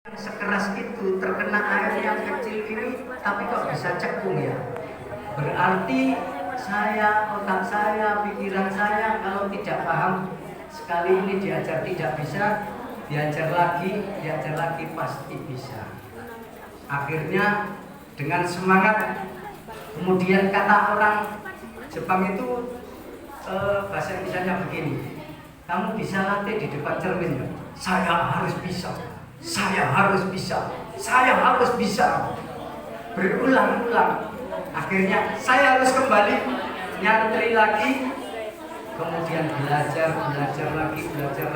Sekeras itu terkena air yang kecil ini, tapi kok bisa cekung ya? Berarti otak saya, pikiran saya kalau tidak paham sekali ini diajar tidak bisa, diajar lagi pasti bisa. Akhirnya dengan semangat, kemudian kata orang Jepang itu bahasa Indonesianya begini, kamu bisa latih di depan cermin ya? Saya harus bisa. Saya harus bisa, saya harus bisa. Berulang-ulang. Akhirnya saya harus kembali nyantri lagi, kemudian belajar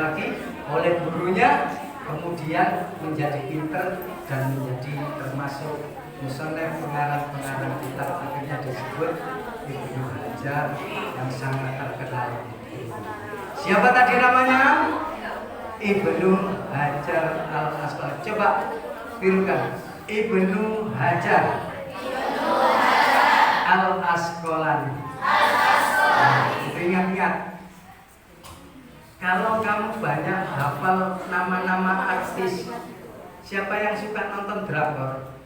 lagi oleh gurunya, kemudian menjadi pinter dan menjadi termasuk musonef pengarang kitab, akhirnya disebut Ibnu Hajar yang sangat terkenal. Siapa tadi namanya? Ibnu Hajar al-Asqalani. Coba tirukan. Ibnu Hajar al-Asqalani. Ingat-ingat. Kalau kamu banyak hafal nama-nama artis, siapa yang suka nonton drakor?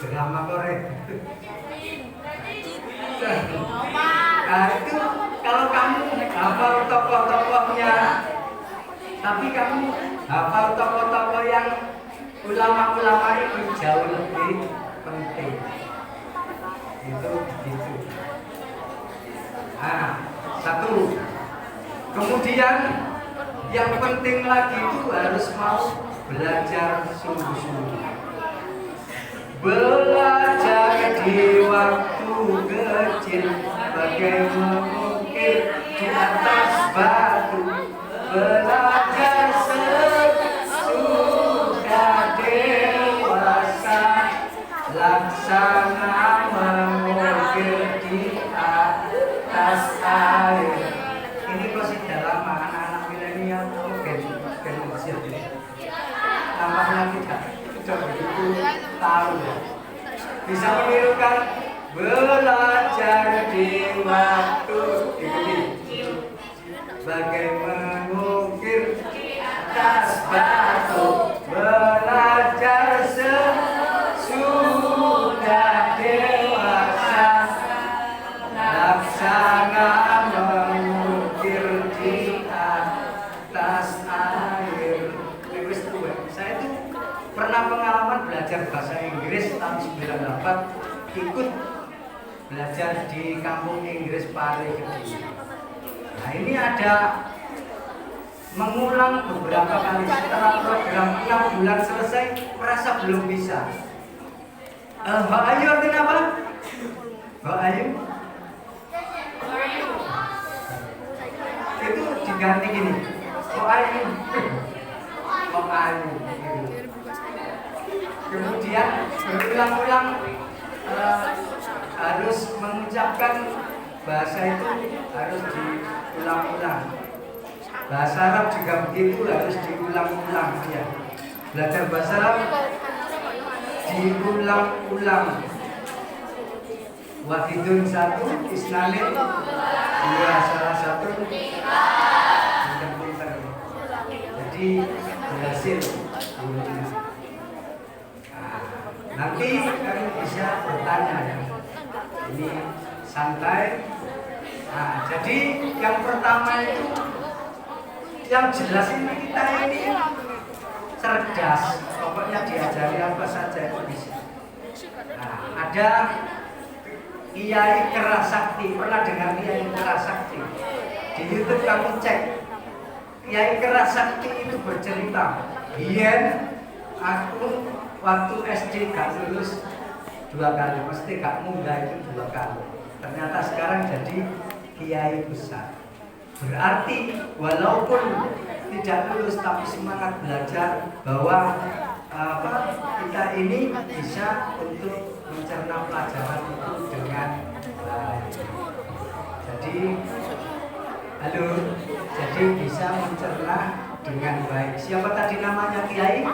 Drama Korea. Nah itu kalau kamu hafal tokoh-tokohnya, tapi kamu hafal tokoh-tokoh yang ulama-ulama itu jauh lebih penting. Itu gitu. Nah, satu. Kemudian yang penting lagi itu harus mau belajar sungguh-sungguh. Belajar di waktu kecil bagai mengukir di atas batu. Belajar sesudah dewasa, laksana mengukir di atas air. Ini qasidah lama, anak-anak milenial mungkin Mesir ini. Nampaknya tidak begitu tahu ya. Bisa menirukan belajar di waktu ini bagai mengukir atas batu, belajar sesudah dewasa, laksana mengukir di atas air. Saya itu pernah pengalaman belajar bahasa Inggris tahun 98, ikut belajar di kampung Inggris Pare Kediri. Nah ini ada mengulang beberapa kali setelah program 6 bulan selesai, merasa belum bisa. Mbak Ayu artinya apa? Mbak Ayu? Itu diganti gini. Mbak Ayu. Mbak Ayu. Kemudian berulang-ulang harus mengucapkan bahasa itu harus diulang-ulang. Bahasa Arab juga begitu, harus diulang-ulang ya. Belajar bahasa Arab diulang-ulang. Wahidun satu, isnanin dua, salah satu pinter-pinter. Jadi berhasil. Nanti kalian bisa bertanya ya. Ini santai. Nah, jadi yang pertama itu yang jelas ini kita ini cerdas. Pokoknya diajari apa saja itu bisa. Nah, ada Kiai Kerasakti. Pernah dengar Kiai Kerasakti? Di YouTube kamu cek. Kiai Kerasakti itu bercerita, Biyen aku waktu SD gak lulus 2 kali, mesti gak munggah itu 2 kali. Ternyata sekarang jadi kiai besar. Berarti walaupun tidak lulus tapi semangat belajar bahwa kita ini bisa untuk mencerna pelajaran itu dengan baik. Jadi jadi bisa mencerna dengan baik. Siapa tadi namanya kiai?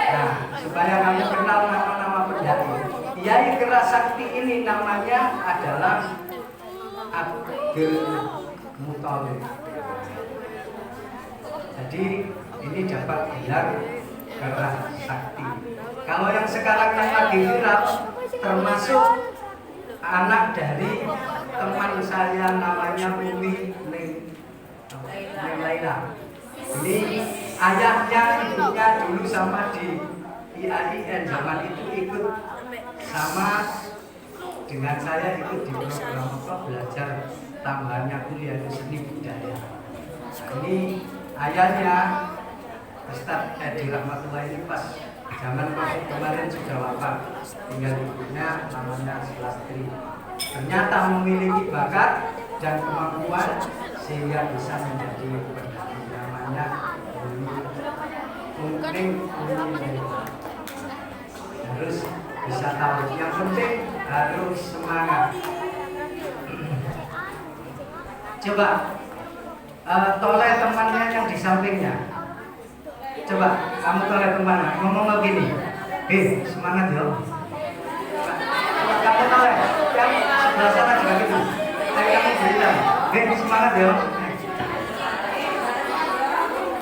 Nah, supaya kamu kenal nama-nama pendaki. Kiai Kerasakti ini namanya adalah Abdul Muthalib. Jadi ini dapat gelar gerak sakti. Kalau yang sekarang yang lagi viral termasuk anak dari teman saya namanya Umi Laila. Ini ayahnya ibunya dulu sama di IAIN zaman itu ikut sama dengan saya ikut di program belajar tambahannya kuliah itu seni budaya. Ini ayahnya Ustadz Edi Rahmatullah ini pas zaman COVID kemarin sudah wafat, tinggal ibunya namanya Selastri. Ternyata memiliki bakat dan kemampuan sehingga bisa menjadi pendamping, namanya mungkin harus bisa tahu. Yang penting harus semangat. Coba toleh temannya yang di sampingnya. Coba kamu toleh temannya, ngomong begini. Semangat ya. Kamu toleh, yang sebelah sana juga gitu. Kamu bilang, semangat ya.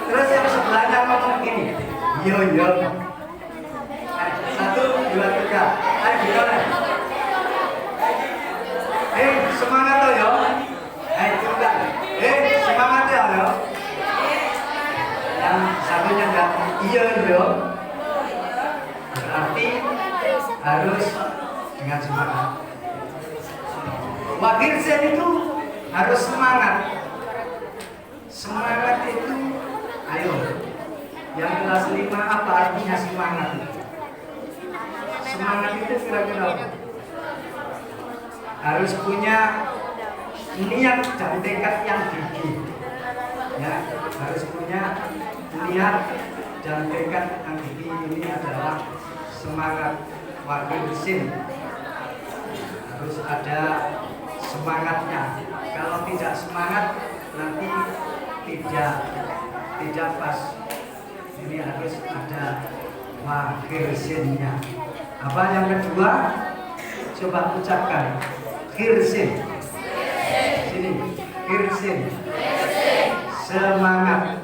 Terus yang sebelahnya ngomong begini. Yo. 1, 2, 3. Ayo ditoleh. Semangat tuh yo. Coba. Semangat ya yo. Yang satunya enggak iya yo. Berarti harus dengan semangat. Wakil sen itu harus semangat. Semangat itu, ayo. Yang kelas 5 apa artinya semangat? Semangat itu kira-kira harus punya niat dan tekad yang gigih. Ya, harus punya niat dan tekad yang gigih. Ini adalah semangat wakil sin. Harus ada semangatnya. Kalau tidak semangat nanti tidak pas. Ini harus ada wakil sinnya. Apa yang kedua? Coba ucapkan khirsin. Sini, khirsin. Semangat.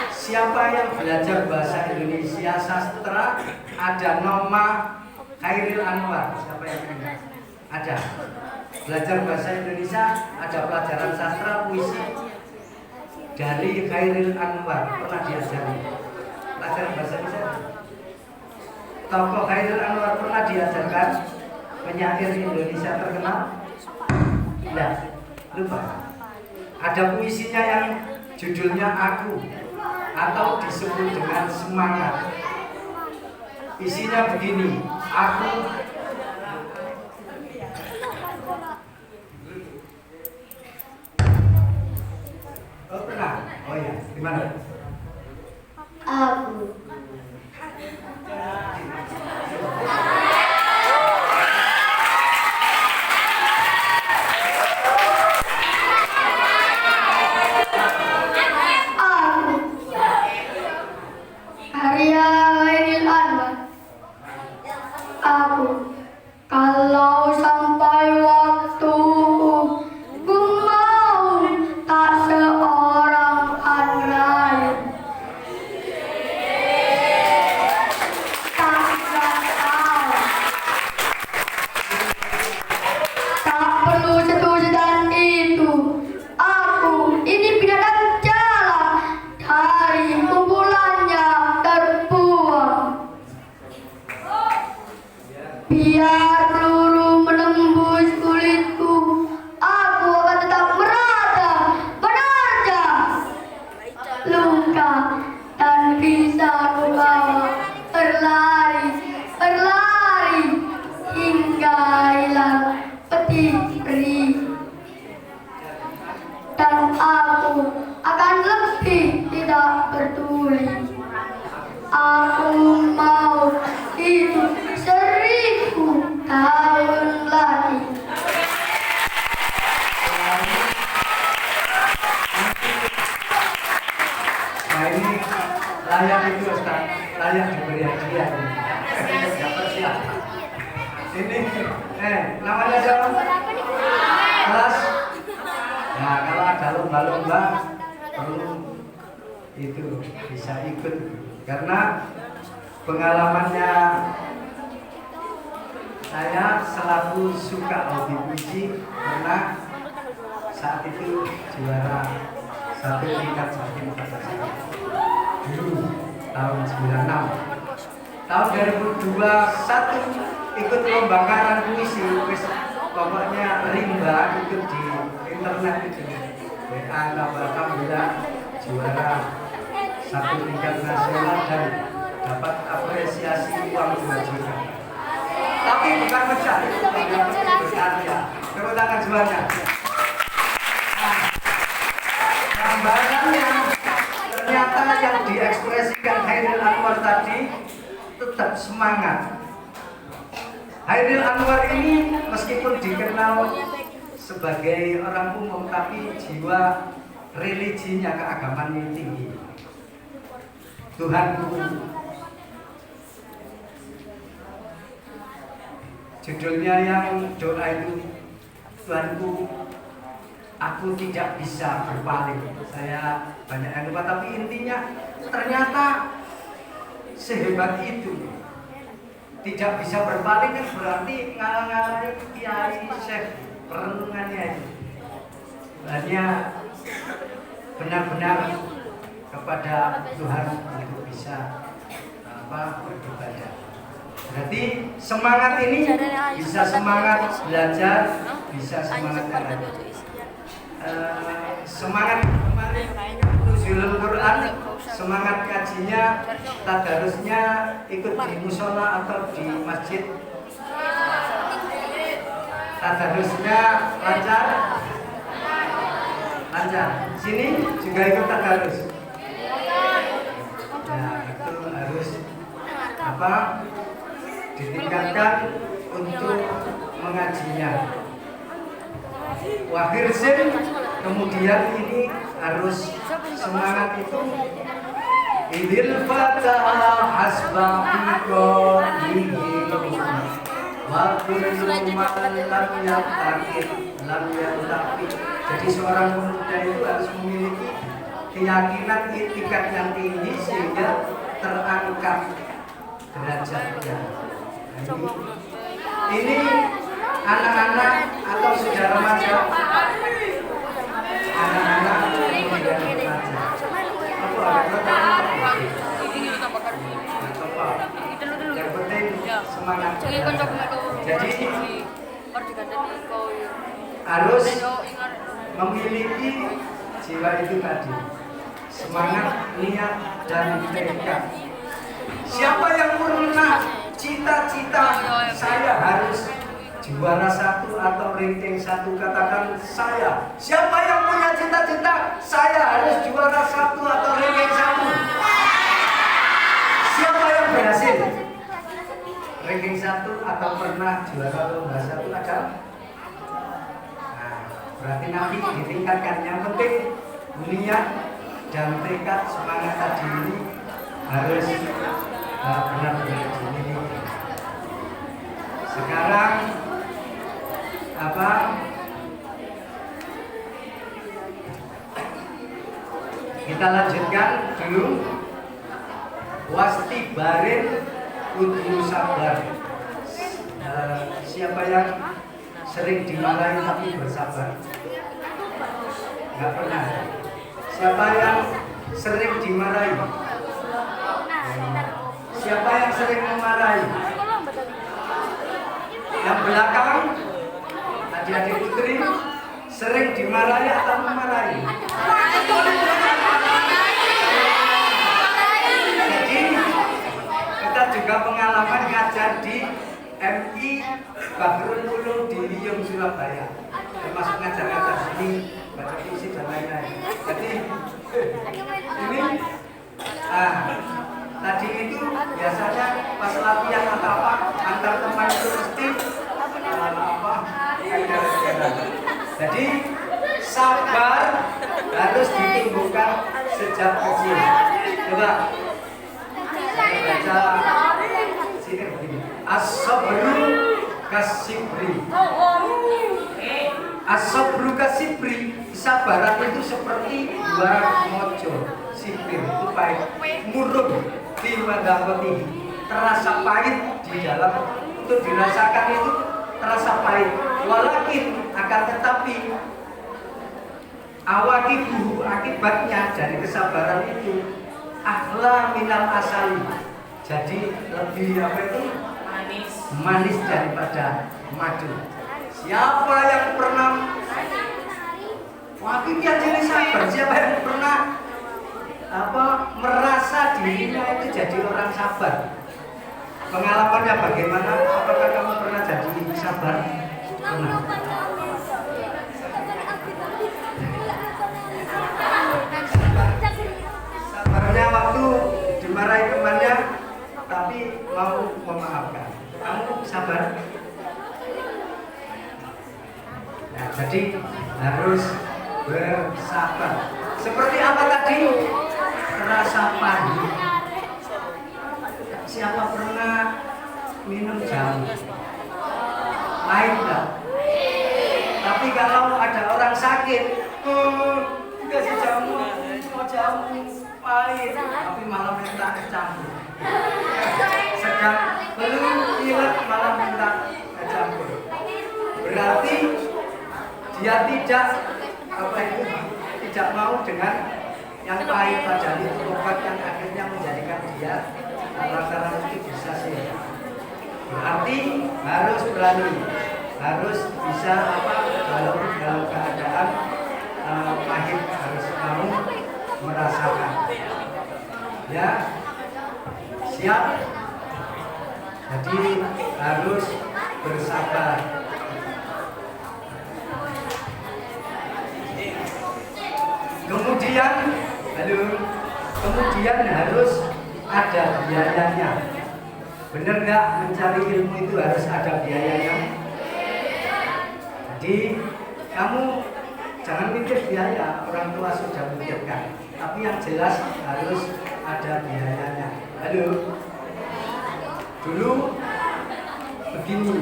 Siapa yang belajar bahasa Indonesia sastra ada nama Khairil Anwar? Siapa yang ingat? Ada. Belajar bahasa Indonesia ada pelajaran sastra puisi dari Khairil Anwar, pernah diajari pelajaran bahasa Indonesia. Tokoh Khairil Anwar pernah diajarkan penyair Indonesia terkenal? Tidak, lupa. Ada puisinya yang judulnya Aku atau disebut dengan Semangat. Isinya begini, aku pernah? Oh ya, gimana? Aku Arya Khairil Anwar. Aku kalau sampai waktu ku mau tak seorang kan lain. Tak tahu. Tak perlu setuju dan itu. Aku ini binatang jalan dari kumpulannya terbuang. Biar peluru menembus kulitku, aku akan tetap menerjang luka dan bisa ku bawa berlari hingga hilang peti peri. Dan aku akan lebih tidak peduli. Aku mau hidup 1000 tahun lagi. Nah ini layak itu Ustaz, layak diberi hadiah ini. Dapat siap. Ini, namanya siapa? Kelas. Nah kalau ada lomba-lomba perlu itu bisa ikut. karena pengalamannya saya selaku suka hobi puisi karena saat itu juara satu tingkat Jatim pada saya dulu tahun 96. Tahun 2021 ikut lomba karang puisi, pokoknya rimba ikut di internet itu WA alhamdulillah juara satu tingkat nasional dan dapat apresiasi uang 2 juta. Tapi bukan pecah, berkarya. Tepuk tangan semuanya. Gambarannya ternyata yang diekspresikan Hairil Anwar tadi tetap semangat. Hairil Anwar ini meskipun dikenal sebagai orang umum tapi jiwa religinya keagamaan tinggi. Tuhanku, judulnya yang doa itu, Tuhanku, aku tidak bisa berpaling. Saya banyak yang lupa tapi intinya ternyata sehebat itu. Tidak bisa berpaling kan berarti ngalang-ngalangin kiai syekh perenungannya itu. Hanya benar-benar kepada Tuhan untuk bisa beribadah. Berarti semangat ini bisa semangat belajar, bisa semangat semangat nuzulul Quran, semangat kajinya, tadarusnya ikut di musola atau di masjid. Tadarusnya lancar. Sini juga ikut tadarus. Nah, itu harus ditingkatkan untuk mengajinya. Wahir sin, kemudian ini harus semangat itu. Idil fatah hasbahiko wa kullu man lam yaqid lam yaqid. Jadi seorang pemuda itu harus memiliki keyakinan etikat yang tinggi sehingga terangkat derajatnya. Ini anak-anak atau sudah remaja, anak-anak sudah remaja. Yang penting semangat. Jadi harus memiliki jiwa itu tadi, semangat, niat, dan tekad. Siapa yang pernah cita-cita saya harus juara 1 atau ranking 1, katakan saya. Siapa yang punya cita-cita saya harus juara 1 atau ranking 1? Siapa yang berhasil ranking 1 atau pernah juara lomba 1 ada? Nah, berarti nanti ditingkatkan. Yang penting niat dan tekad semangat tadi ini harus benar-benar dimiliki. Sekarang kita lanjutkan dulu. Wasti barin kudu sabar. Siapa yang sering dimarahi tapi bersabar? Enggak pernah. Siapa yang sering dimarahi? Siapa yang sering memarahi? Yang belakang, adik-adik putri, sering dimarahi atau memarahi? Jadi kita juga pengalaman ngajar di MI Bahrul Ulum di Liyung, Surabaya, termasuk ngajar-ngajar sini, baca puisi dan lain-lain. Jadi ini tadi itu biasanya pas latihan atau apa antar teman itu mesti jadi sabar harus ditumbuhkan sejak kecil. Coba baca sini begini. As-sabru kasibri. As-sabru kasibri. Kesabaran itu seperti buah mojo. Sipir itu baik murung. di madapati, terasa pahit di dalam, untuk dirasakan itu terasa pahit. Walakin akan tetapi awakibuhu, akibatnya dari kesabaran itu ahla minal asali, jadi lebih apa itu, manis daripada madu. Siapa yang pernah wakil jadi sabar, siapa yang pernah merasa dirinya itu jadi orang sabar? Pengalamannya bagaimana? Apakah kamu pernah jadi sabar? Pernah. Sabarnya waktu dimarahi temannya, tapi mau memaafkan. Kamu sabar? Nah, jadi harus bersabar. Seperti apa tadi? Rasa pahit. Siapa pernah minum jamu? Pahit enggak? Tapi kalau ada orang sakit, dikasih jamu, pahit, tapi malah minta campur. Sedang belum pilek malah minta campur. Berarti dia tidak mau dengan yang pahit, padahal itu obat yang akhirnya menjadikan dia lantaran itu bisa sehat. Berarti harus berani, harus bisa dalam keadaan pahit harus mau merasakan. Ya, siap. Jadi harus bersabar. Kemudian harus ada biayanya. Benar nggak, mencari ilmu itu harus ada biayanya? Jadi kamu jangan mikir biaya, orang tua sudah mikirkan. Tapi yang jelas harus ada biayanya. Dulu begini.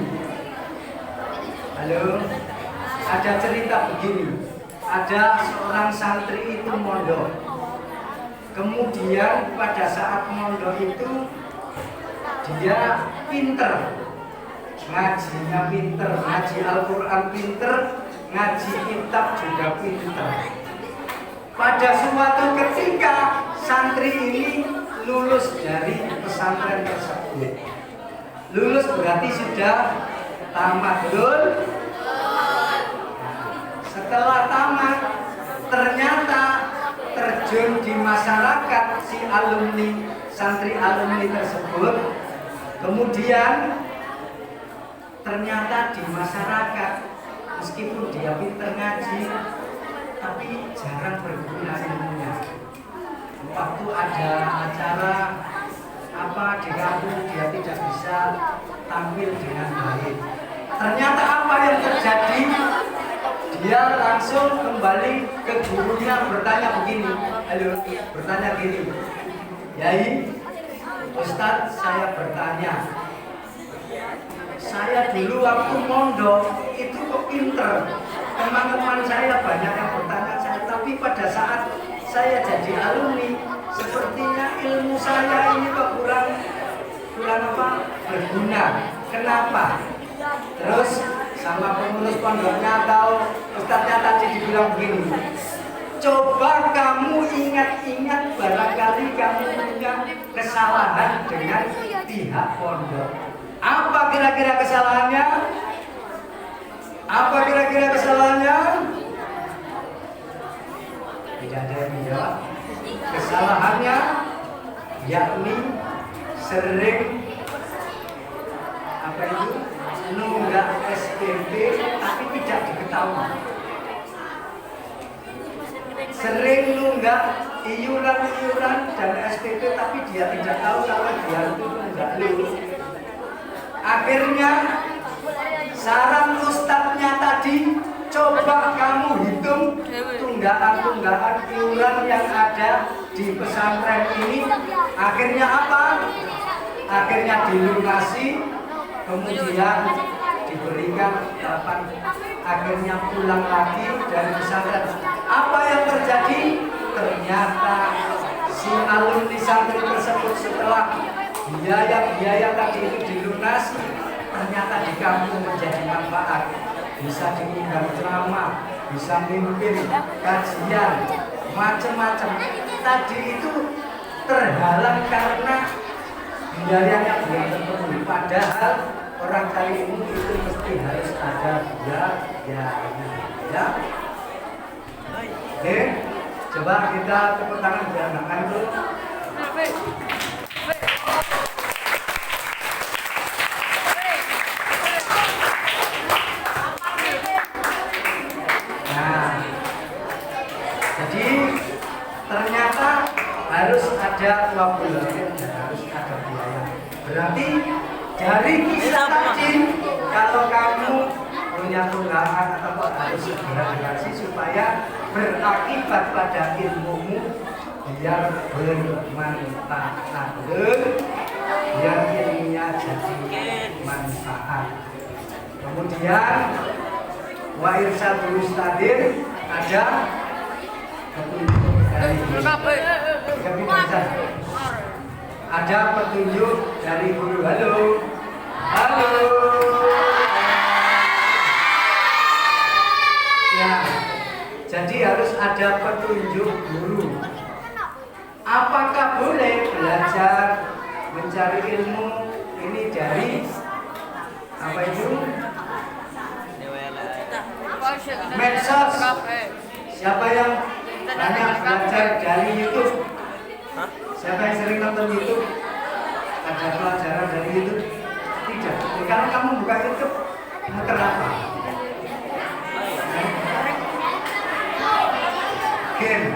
Ada cerita begini. Ada seorang santri itu mondok. Kemudian pada saat mondok itu dia pinter, ngajinya pinter, ngaji Al-Quran pinter, ngaji kitab juga pinter. Pada suatu ketika santri ini lulus dari pesantren tersebut. Lulus berarti sudah tamat, betul? Setelah tamat, ternyata terjun di masyarakat si alumni, santri alumni tersebut. Kemudian ternyata di masyarakat, meskipun dia pinter ngaji, tapi jarang berguna ilmunya. Waktu ada acara di kampung, dia tidak bisa tampil dengan baik. Ternyata apa yang terjadi? Dia langsung kembali ke gurunya bertanya gini, Yai, Ustadz, saya bertanya, saya dulu waktu mondok itu kok pinter, teman-teman saya banyak yang bertanya saya, tapi pada saat saya jadi alumni, sepertinya ilmu saya ini kok kurang berguna. Kenapa? Terus sama pengurus pondoknya atau ustadznya tadi dibilang begini, coba kamu ingat-ingat, barangkali kamu punya kesalahan dengan pihak pondok. Apa kira-kira kesalahannya? Tidak ada yang menjawab. Kesalahannya yakni sering nunggak SPP tapi tidak diketahui. Sering nunggak iuran dan SPP tapi dia tidak tahu kalau dia itu nunggak lulus. Akhirnya saran ustadznya tadi, coba kamu hitung tunggakan iuran yang ada di pesantren ini. Akhirnya apa? Akhirnya dilunasi, kemudian diberikan dapat, akhirnya pulang lagi dari pesantren. Apa yang terjadi? Ternyata si alumni santri tersebut setelah biaya tadi itu dilunasi, ternyata di kampung menjadi manfaat, bisa diundang ceramah, bisa mimpin kajian, macam-macam. Tadi itu terhalang karena biayanya belum terpenuhi. Padahal orang kali ini itu mesti harus ada biayanya, ya. Oke, coba kita tepuk tangan biar nggak ngantuk. Nah, jadi ternyata harus ada kolaborasi dan harus ada biaya. Berarti dari kisah tadi, kalau kamu punya tunggangan atau harus segera dikasih supaya berakibat pada ilmumu, biar bermanfaat, biar ilmunya jadi manfaat. Kemudian wa irsyadul mustadir, ada petunjuk dari ada petunjuk dari guru. Halo, halo. Ya, jadi harus ada petunjuk guru. Apakah boleh belajar mencari ilmu ini dari apa itu? Medsos. Siapa yang banyak belajar dari YouTube? Siapa yang sering nonton YouTube? Ada pelajaran dari YouTube? Tidak. Kalau kamu buka YouTube, kenapa? Game.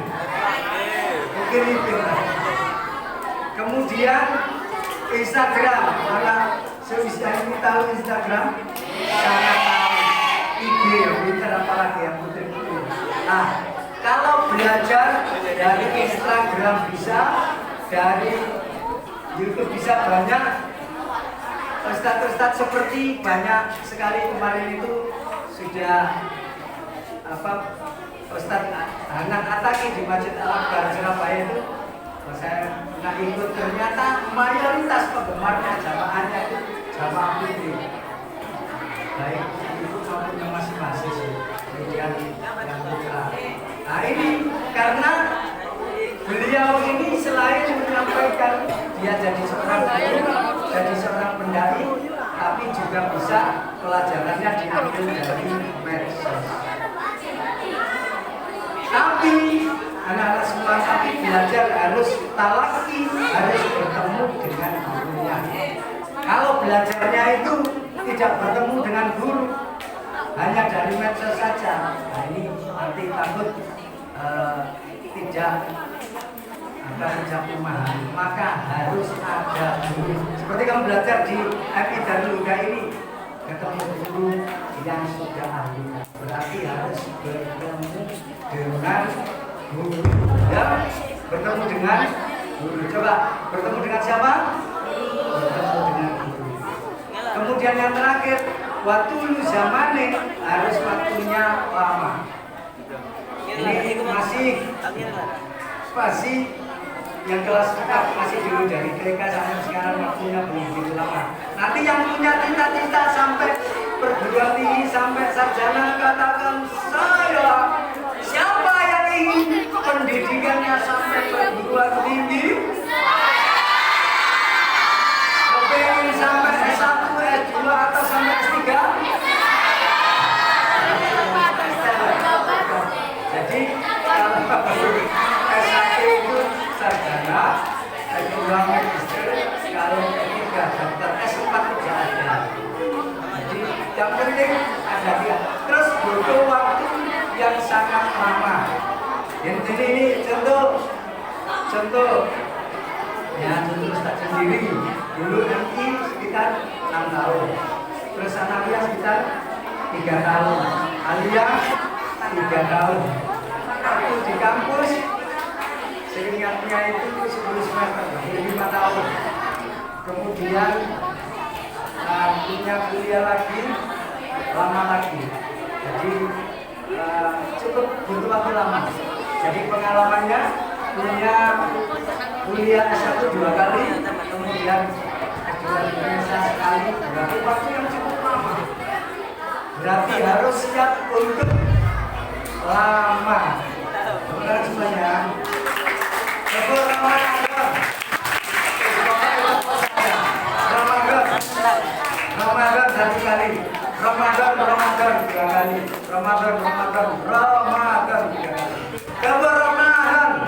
Oke, kemudian Instagram. Karena seusia ini tahu Instagram, sangat tahu IG yang pintar, apalagi yang putih-putih. Nah, kalau belajar dari Instagram bisa, dari YouTube bisa, banyak ustadz-ustadz seperti banyak sekali kemarin itu sudah Ustadz Hanan Ataki di Masjid Al-Akbar Surabaya itu, saya nggak ikut, ternyata mayoritas penggemarnya jamaahnya itu jamaah putri, baik ibu maupun yang masih mahasiswa, kemudian yang putra. Nah ini karena beliau ini selain menyampaikan dia jadi seorang guru, jadi seorang pendai, tapi juga bisa pelajarannya diambil dari medsos. Tapi anak-anak semua tapi belajar harus talaki, harus bertemu dengan gurunya. Kalau belajarnya itu tidak bertemu dengan guru, hanya dari medsos saja, nah ini nanti takut tidak memahami. Maka harus ada guru. Seperti kamu belajar di FI Darul Huda ini, ketemu guru yang sudah ahli, berarti harus bertemu dengan guru. Ya, bertemu dengan guru. Coba bertemu dengan siapa? Bertemu dengan guru. Kemudian yang terakhir, waktu zamane harus waktunya lama. Ini masih yang kelas 4 masih dulu dari TK sampai sekarang waktunya belum begitu lama. Nanti yang punya cita-cita sampai perguruan tinggi, sampai sarjana, katakan saya. Siapa yang ingin pendidikannya sampai perguruan tinggi? Pengen sampai S1, S2 atau sampai S3? Jadi kalau S1 itu sarjana, S2 magister, kalau S3 dokter, S4 tidak ada. Jadi yang penting ada dia. Terus butuh waktu yang sangat lama. Yang ini contoh ya, contoh Ustaz sendiri dulu nanti sekitar 6 tahun, terus Sanawiyah sekitar 3 tahun, Aliyah 3 tahun. Waktu di kampus seingatnya itu 10 semester, 5 tahun. Kemudian punya kuliah lagi, lama lagi. Jadi cukup butuh waktu lama. Jadi pengalamannya punya kuliah S1 2 kali, kemudian S2 di Indonesia sekali, berarti waktu yang cukup lama. Berarti harus siap untuk lama. Benar semuanya. Ramadan satu kali, Ramadan 2 kali, Ramadan 3 kali. Kabar Ramadan,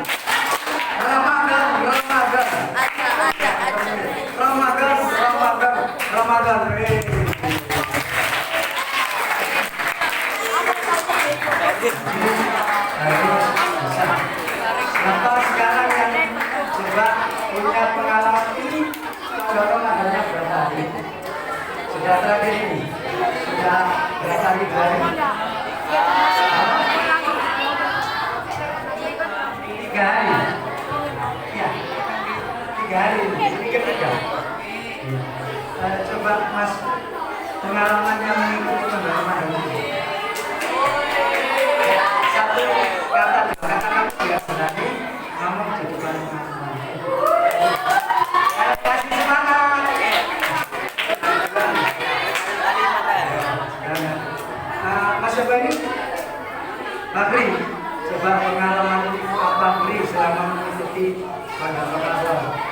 Ramadan. Siapa sekarang yang coba punya pengalaman ini? Coba Ramadannya berapa hari? Sudah terakhir ini? Sudah berapa hari? 3 hari? 3 hari? Ya, 3 hari. Ini ketiga. Coba Mas pengalamannya mengikuti pengalaman ini. Satu kata tidak berani, namun jadi paling kasih semangat. Mas coba ini, Bakri, coba pengalaman Bakri selama mengikuti pada Ramadan.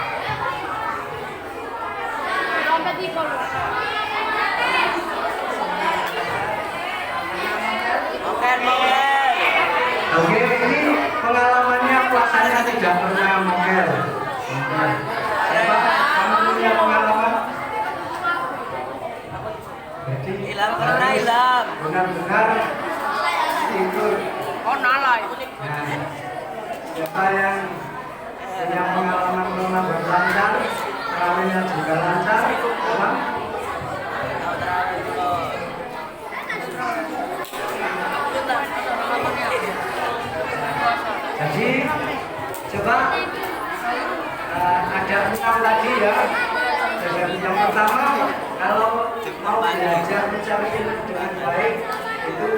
Oke, ini pengalamannya puasanya tidak pernah mogel. Coba kamu punya pengalaman? Jadi benar-benar itu. Nah, siapa yang punya pengalaman Ramadan lancar, terawihnya juga lancar, apa? Jadi coba ada 6 lagi ya. Jadi yang pertama, kalau mau belajar mencari ilmu dengan baik itu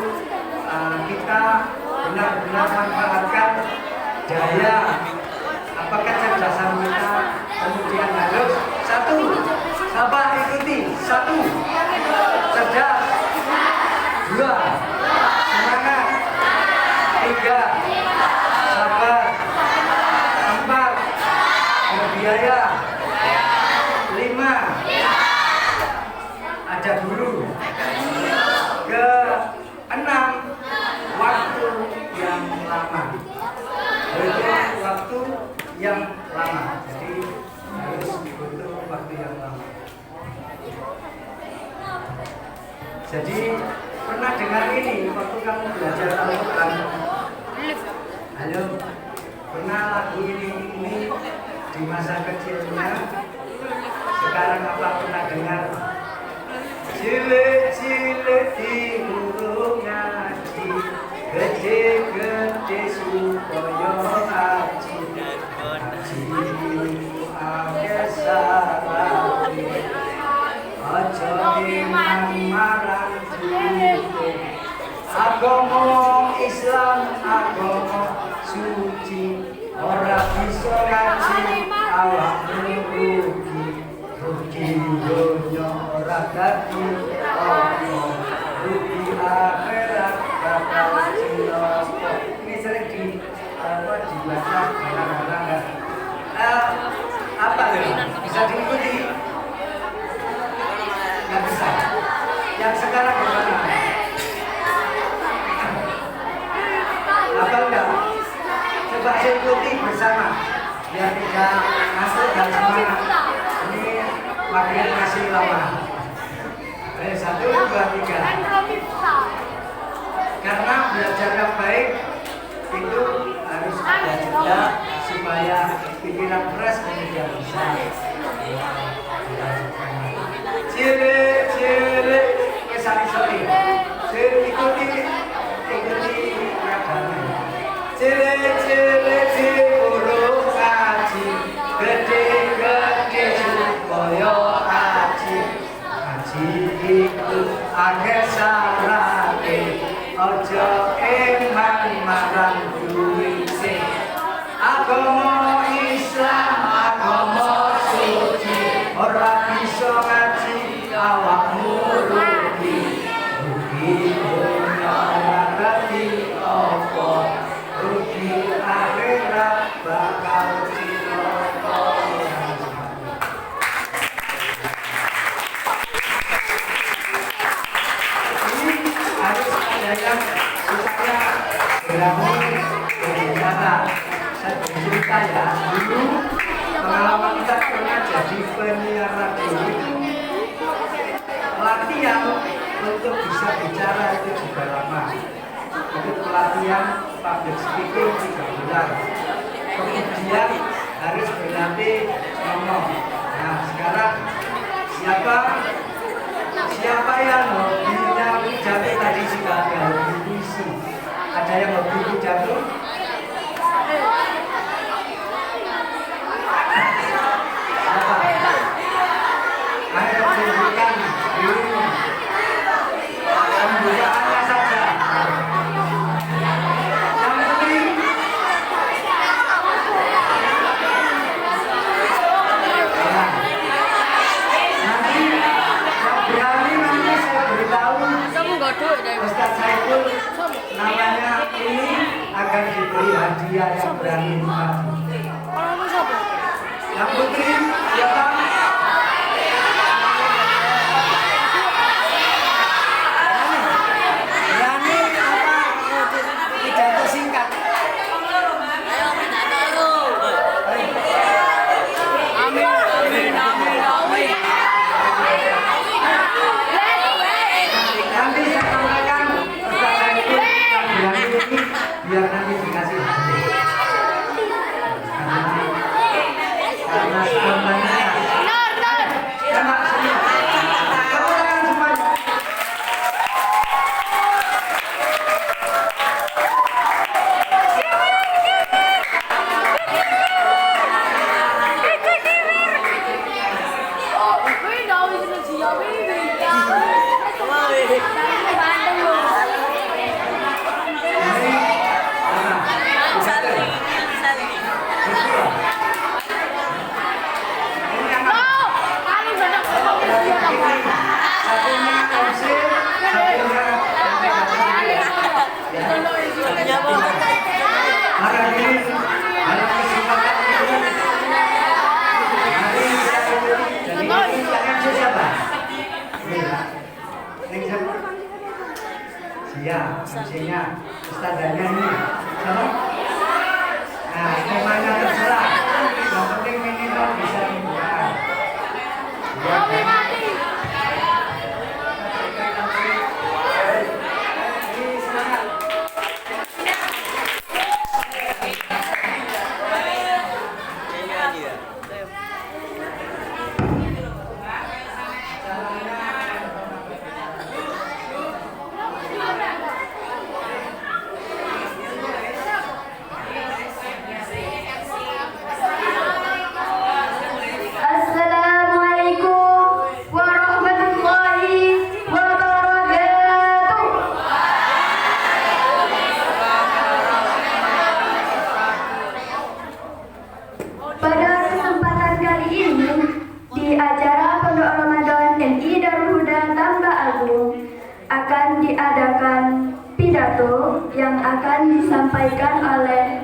kita benar-benar manfaatkan daya kecerdasan kita. Kemudian harus satu, sabar ikuti, satu cerdas, 2 semangat, 3 sabar, 4 berbiaya, 5 ada guru, ke-6 waktu yang lama. Itu waktu yang lama. Jadi harus butuh waktu yang lama. Jadi pernah dengar ini waktu kamu belajar Al-Quran? Halo, pernah lagu ini di masa kecilnya? Sekarang apa pernah dengar? Cilik-cilik di huruf ngaji, gede-gede supaya ngaji. Ngaji ake sarati, aja iman marang duwe. Agama Islam agama suci, ora bisa ngaji awakmu rugi. Rugi dunya ora dadi apa, rugi akhirat bakal cilaka. Ini sering dibaca kadang-kadang. Apa ya? Bisa diikuti? Nggak bisa. Yang sekarang gimana? Apa enggak? Coba saya ikuti bersama biar tidak masuk dan semangat. Ini makin masih lama. 1, 2, 3. Karena belajar yang baik itu harus ada jeda supaya pikiran fresh kemudian bisa. Cilik-cilik sorry. Ikuti cilik-cilik di huruf ngaji, gede-gede supaya ngaji. Ngaji itu akeh syarate, aja iman marang duwite. Agama Islam awakmu rugi dunia ngerti apa rugi akhirat bakal cilaka. Ini harus ada yang supaya berani berbicara. Saya bercerita ya, dulu pengalaman kita pernah jadi penyiar radio itu latihan untuk bisa bicara itu juga lama. Itu pelatihan public speaking 3 bulan. Kemudian harus berlatih ngomong. Nah sekarang siapa yang hobinya pidato tadi sudah ada hobi puisi? Ada yang hobi pidato? Ayo tunjukkan dirimu. Pembukaannya saja. Yang penting nanti yang berani nanti saya beritahu Ustaz Saiful namanya ini akan diberi hadiah yang berani maju. Yang putri siapa? Biar nanti dikasih karena spontannya karena sini kamu jangan semuanya MC-nya, standarnya ini sama. Nah, temanya terserah. Yang penting minimal bisa dibuat. Yang akan disampaikan oleh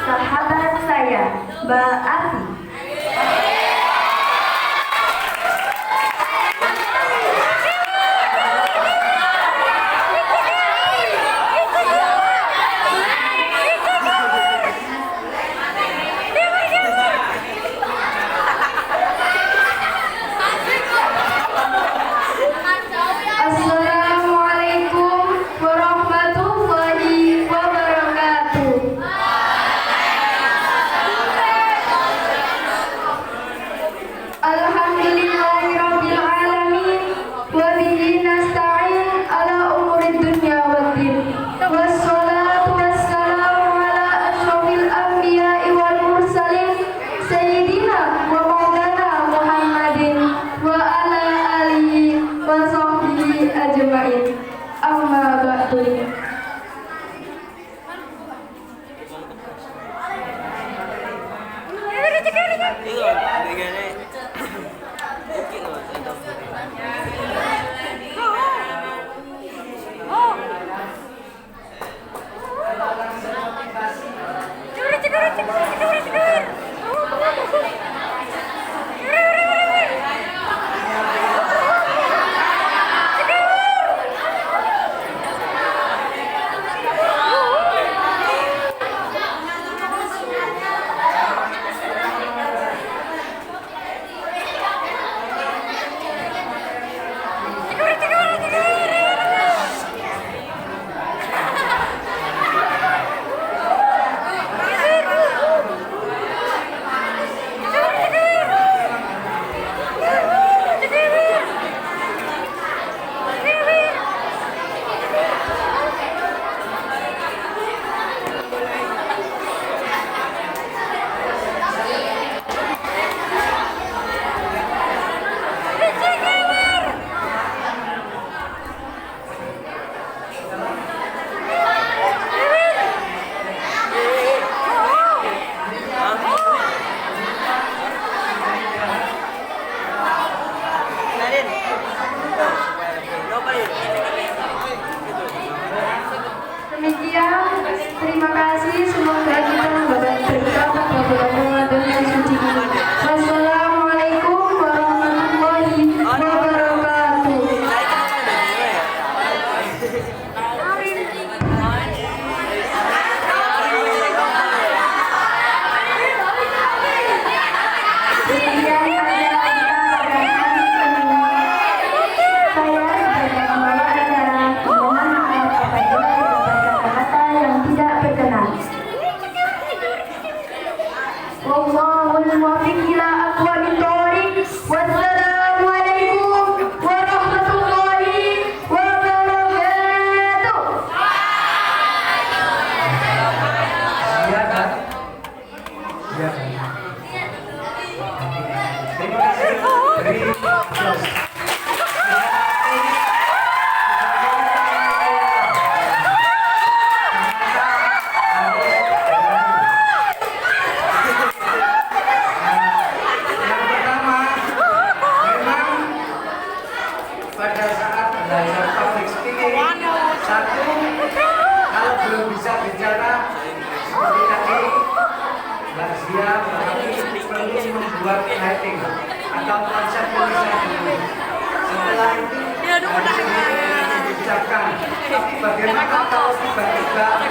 sahabat saya, Mbak Afi. Demikian, terima kasih. Semoga kita mendapat berkah pada bulan Ramadan yang suci ini. Wassalamualaikum warahmatullahi wabarakatuh. Demikian Wallahul muwaffiq ila aqwamit thoriq. Wassalamualaikum warahmatullahi wabarakatuh. Iya kan? Iya kan? Terima kasih. Beri aplaus. Pada saat belajar public speaking, satu, kalau belum bisa bicara seperti tadi Mbak Zia perlu membuat writing atau konsep tulisan dulu. Setelah itu harus diucapkan. Tapi bagaimana kalau tiba-tiba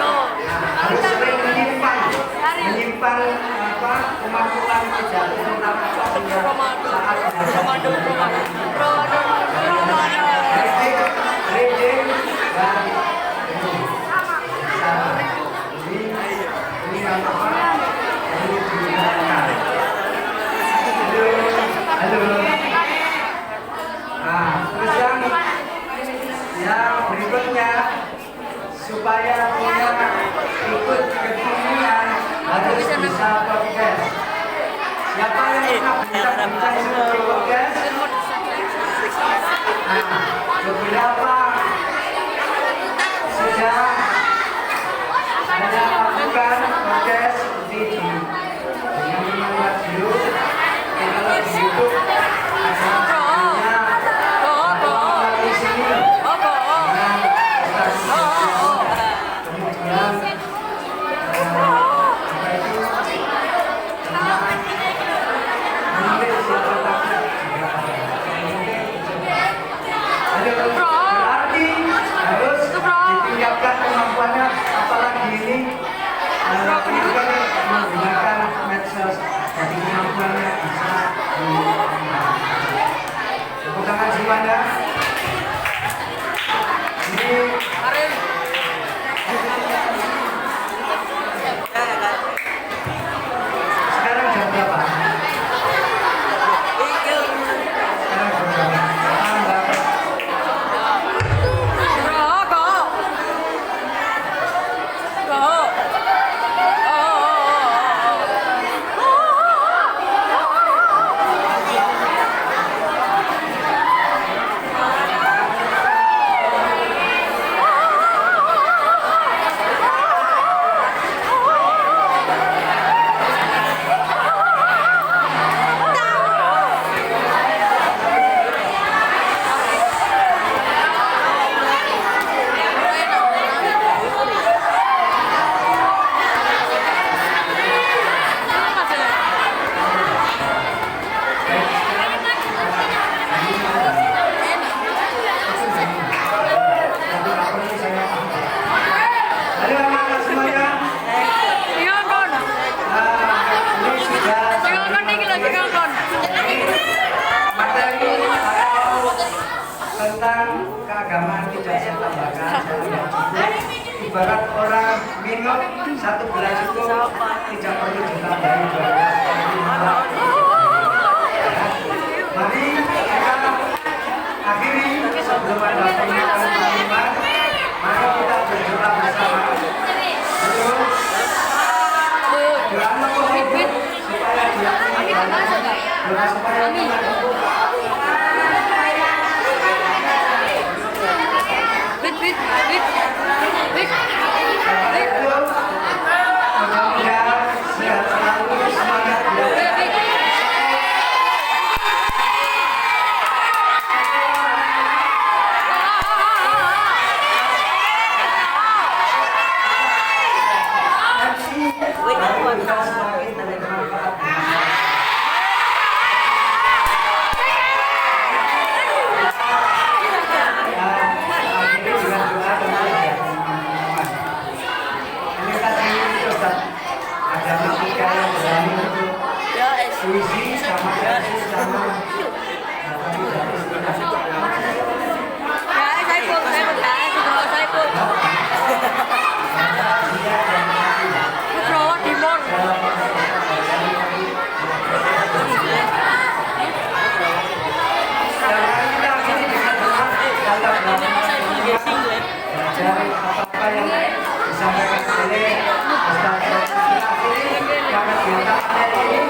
harus sering menyimpan kemampuan tidak tentang saat reading dan ini apa? Halo. Nah, terus yang berikutnya supaya punya ikut kekinian harus bisa podcast. Siapa yang pernah bisa seperti podcast? Nah, beberapa sudah saya lakukan podcast seperti dengan membuat video, kalau di YouTube ada videonya, ada di sini dengan kemudian apa itu menulis siapa takut juga ada. Berarti harus ditingkatkan kemampuannya, apalagi ini menggunakan medsos, jadi kemampuannya bisa tepuk tangan semuanya. Ini sekarang jam berapa? Sekarang jam berapa? ibarat orang minum satu gelas cukup, tidak perlu ditambahi 2 gelas. Mari kita akhiri sebelum ada pengumuman. Mari kita berdoa bersama. Doa memohon supaya diampuni doa supaya mudah-mudahan sehat selalu, semangat belajar. Puisi sama sama apa yang disampaikan oleh Ustaz yang kegiatan ini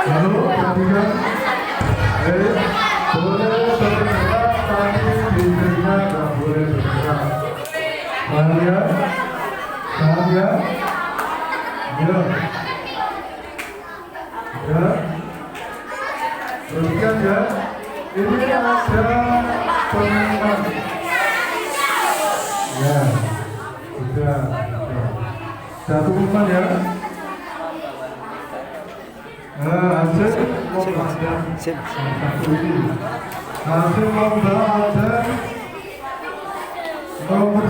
Lalu perhatikan, boleh bergerak tapi bibirnya nggak boleh bergerak. Bahagia, bahagia, ya, ya. Perhatikan ya, ini ada pengumuman. Ya, sudah. Satu pengumuman ya. Hasil lomba satu ini, hasil lomba ada nomor